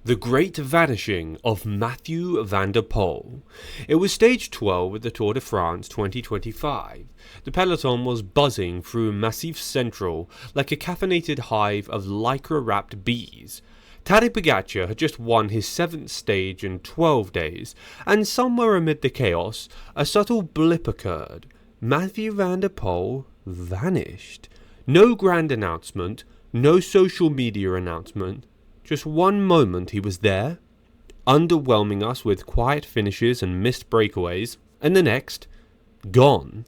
The Great Vanishing of Mathieu van der Poel. It was stage 12 of the Tour de France 2025. The peloton was buzzing through Massif Central like a caffeinated hive of lycra-wrapped bees. Tadej Pogacar had just won his 7th stage in 12 days, and somewhere amid the chaos, a subtle blip occurred. Mathieu van der Poel vanished. No grand announcement, no social media announcement. Just one moment he was there, underwhelming us with quiet finishes and missed breakaways, and the next, gone.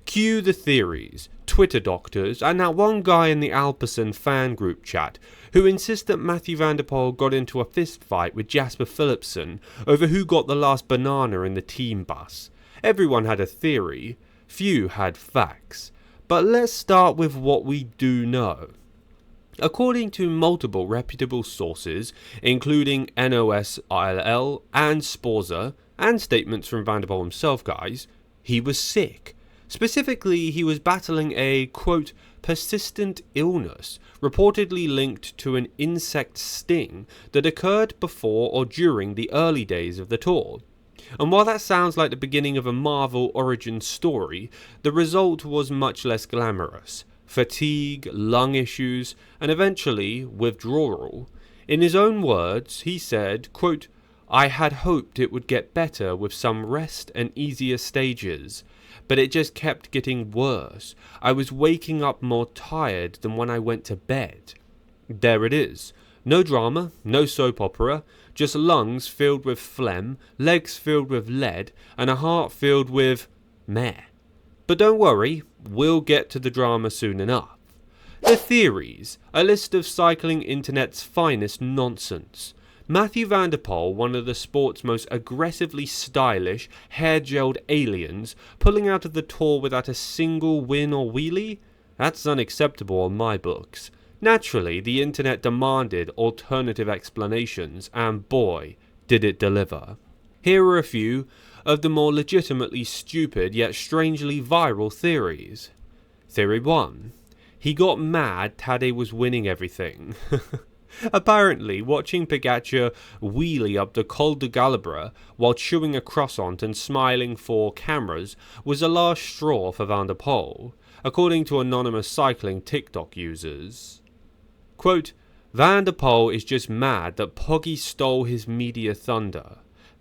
Cue the theories, Twitter doctors, and that one guy in the Alpecin fan group chat who insists that Mathieu van der Poel got into a fist fight with Jasper Philipsen over who got the last banana in the team bus. Everyone had a theory, few had facts. But let's start with what we do know. According to multiple reputable sources, including NOSIL and Sporza, and statements from Van der Poel himself, guys, he was sick. Specifically, he was battling a, quote, persistent illness, reportedly linked to an insect sting that occurred before or during the early days of the tour. And while that sounds like the beginning of a Marvel origin story, the result was much less glamorous. Fatigue, lung issues, and eventually withdrawal. In his own words, he said, quote, I had hoped it would get better with some rest and easier stages, but it just kept getting worse. I was waking up more tired than when I went to bed. There it is. No drama, no soap opera, just lungs filled with phlegm, legs filled with lead, and a heart filled with meh. But don't worry, we'll get to the drama soon enough. The theories, a list of cycling internet's finest nonsense. Mathieu van der Poel, one of the sport's most aggressively stylish, hair-gelled aliens, pulling out of the Tour without a single win or wheelie? That's unacceptable on my books. Naturally, the internet demanded alternative explanations, and boy, did it deliver. Here are a few of the more legitimately stupid yet strangely viral theories. Theory 1. He got mad Tadej was winning everything. Apparently, watching Pogacar wheelie up the Col de Galabra while chewing a croissant and smiling for cameras was the last straw for Van der Poel, according to anonymous cycling TikTok users. Quote, Van der Poel is just mad that Poggy stole his media thunder.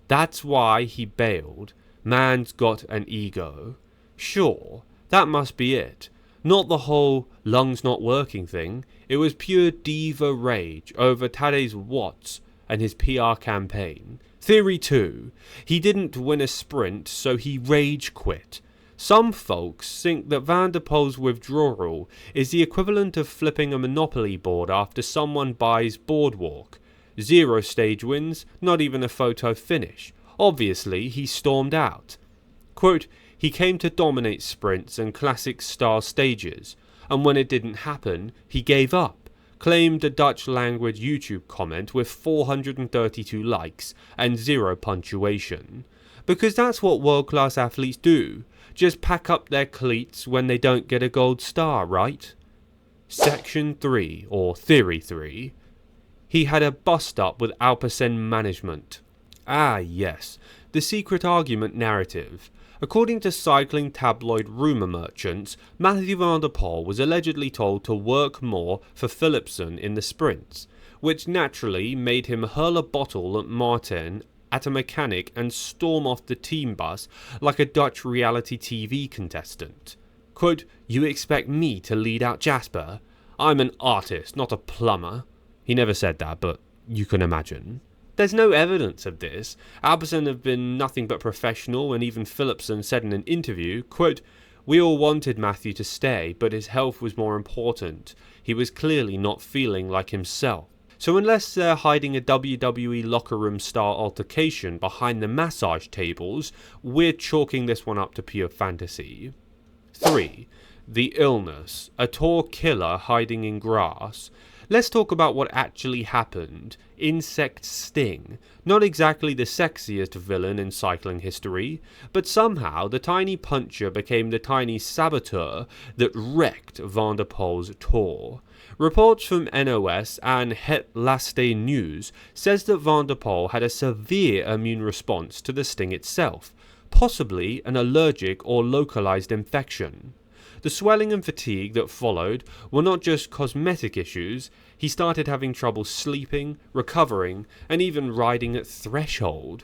That's why he bailed. Man's got an ego. Sure, that must be it. Not the whole lungs not working thing. It was pure diva rage over Tadej's watts and his PR campaign. Theory 2. He didn't win a sprint, so he rage quit. Some folks think that Van der Poel's withdrawal is the equivalent of flipping a Monopoly board after someone buys Boardwalk. 0 stage wins, not even a photo finish. Obviously, he stormed out. Quote, he came to dominate sprints and classic style stages, and when it didn't happen, he gave up, claimed a Dutch language YouTube comment with 432 likes and 0 punctuation. Because that's what world-class athletes do, just pack up their cleats when they don't get a gold star, right? Section 3, or Theory 3. He had a bust-up with Alpecin management. Ah yes, the secret argument narrative. According to cycling tabloid rumour merchants, Mathieu van der Poel was allegedly told to work more for Philipsen in the sprints, which naturally made him hurl a bottle at Martin at a mechanic and storm off the team bus like a Dutch reality TV contestant. Quote, you expect me to lead out Jasper? I'm an artist, not a plumber. He never said that, but you can imagine. There's no evidence of this. Alpecin have been nothing but professional, and even Philipsen said in an interview, quote, we all wanted Mathieu to stay, but his health was more important. He was clearly not feeling like himself. So unless they're hiding a WWE locker room style altercation behind the massage tables, we're chalking this one up to pure fantasy. 3. The illness. A Tour killer hiding in grass. Let's talk about what actually happened. Insect sting. Not exactly the sexiest villain in cycling history, but somehow the tiny puncher became the tiny saboteur that wrecked Van der Poel's Tour. Reports from NOS and Het Laatste News says that Van der Poel had a severe immune response to the sting itself, possibly an allergic or localized infection. The swelling and fatigue that followed were not just cosmetic issues. He started having trouble sleeping, recovering, and even riding at threshold.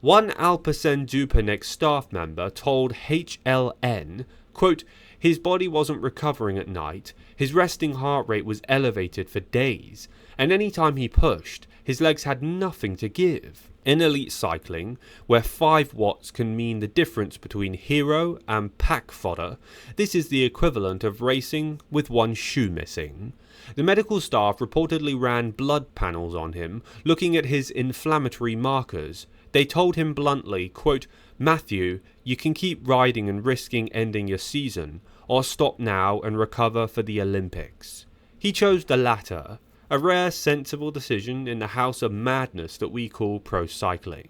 One Alpecin-Dupont staff member told HLN, quote, his body wasn't recovering at night, his resting heart rate was elevated for days, and any time he pushed, his legs had nothing to give. In elite cycling, where 5 watts can mean the difference between hero and pack fodder, this is the equivalent of racing with one shoe missing. The medical staff reportedly ran blood panels on him, looking at his inflammatory markers. They told him bluntly, quote, Mathieu, you can keep riding and risking ending your season, or stop now and recover for the Olympics. He chose the latter. A rare, sensible decision in the house of madness that we call pro cycling.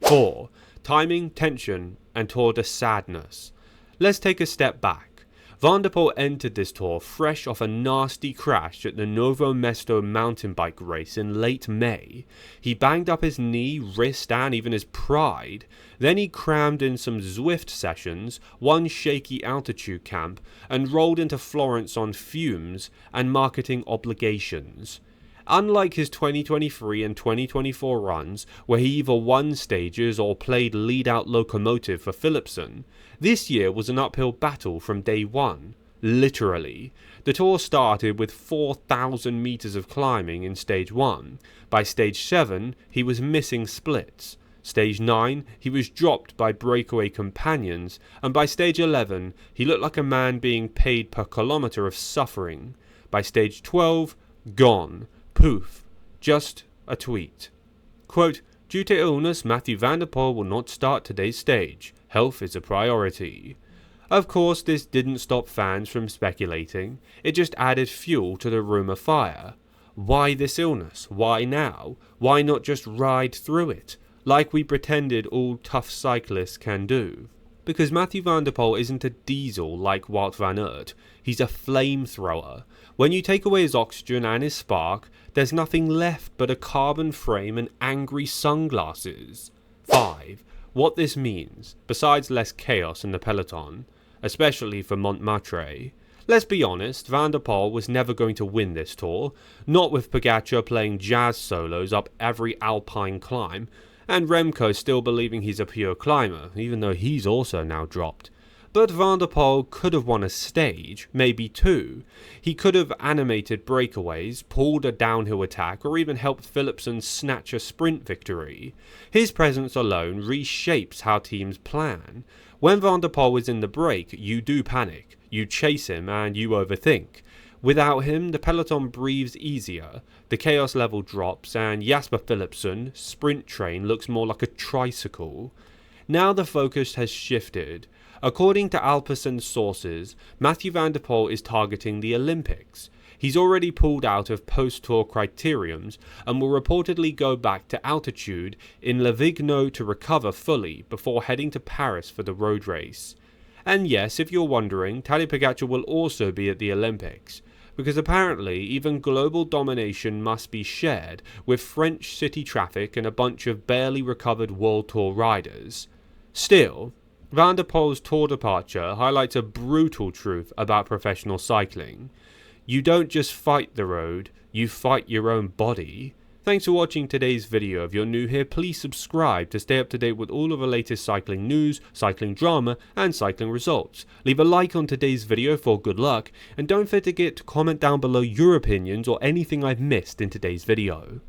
4. Timing, tension, and Tour de Sadness. Let's take a step back. Van der Poel entered this tour fresh off a nasty crash at the Novo Mesto mountain bike race in late May. He banged up his knee, wrist, and even his pride. Then he crammed in some Zwift sessions, one shaky altitude camp, and rolled into Florence on fumes and marketing obligations. Unlike his 2023 and 2024 runs, where he either won stages or played lead-out locomotive for Philipsen, this year was an uphill battle from day one. Literally. The tour started with 4,000 meters of climbing in stage 1. By stage 7, he was missing splits. Stage 9, he was dropped by breakaway companions, and by stage 11, he looked like a man being paid per kilometer of suffering. By stage 12, gone. Poof. Just a tweet. Quote, due to illness, Mathieu van der Poel will not start today's stage. Health is a priority. Of course, this didn't stop fans from speculating. It just added fuel to the rumour fire. Why this illness? Why now? Why not just ride through it, like we pretended all tough cyclists can do? Because Mathieu van der Poel isn't a diesel like Wout van Aert. He's a flamethrower. When you take away his oxygen and his spark, there's nothing left but a carbon frame and angry sunglasses. 5. What this means, besides less chaos in the peloton, especially for Montmartre. Let's be honest, Van der Poel was never going to win this tour, not with Pogačar playing jazz solos up every alpine climb, and Remco still believing he's a pure climber, even though he's also now dropped. But Van der Poel could have won a stage, maybe 2. He could have animated breakaways, pulled a downhill attack, or even helped Philipsen snatch a sprint victory. His presence alone reshapes how teams plan. When Van der Poel is in the break, you do panic, you chase him, and you overthink. Without him, the peloton breathes easier, the chaos level drops, and Jasper Philipsen, sprint train, looks more like a tricycle. Now the focus has shifted. According to Alpecin sources, Mathieu van der Poel is targeting the Olympics. He's already pulled out of post-tour criteriums and will reportedly go back to altitude in Livigno to recover fully before heading to Paris for the road race. And yes, if you're wondering, Tadej Pogačar will also be at the Olympics, because apparently even global domination must be shared with French city traffic and a bunch of barely recovered World Tour riders. Still, Van der Poel's tour departure highlights a brutal truth about professional cycling. You don't just fight the road, you fight your own body. Thanks for watching today's video. If you're new here, please subscribe to stay up to date with all of the latest cycling news, cycling drama, and cycling results. Leave a like on today's video for good luck, and don't forget to comment down below your opinions or anything I've missed in today's video.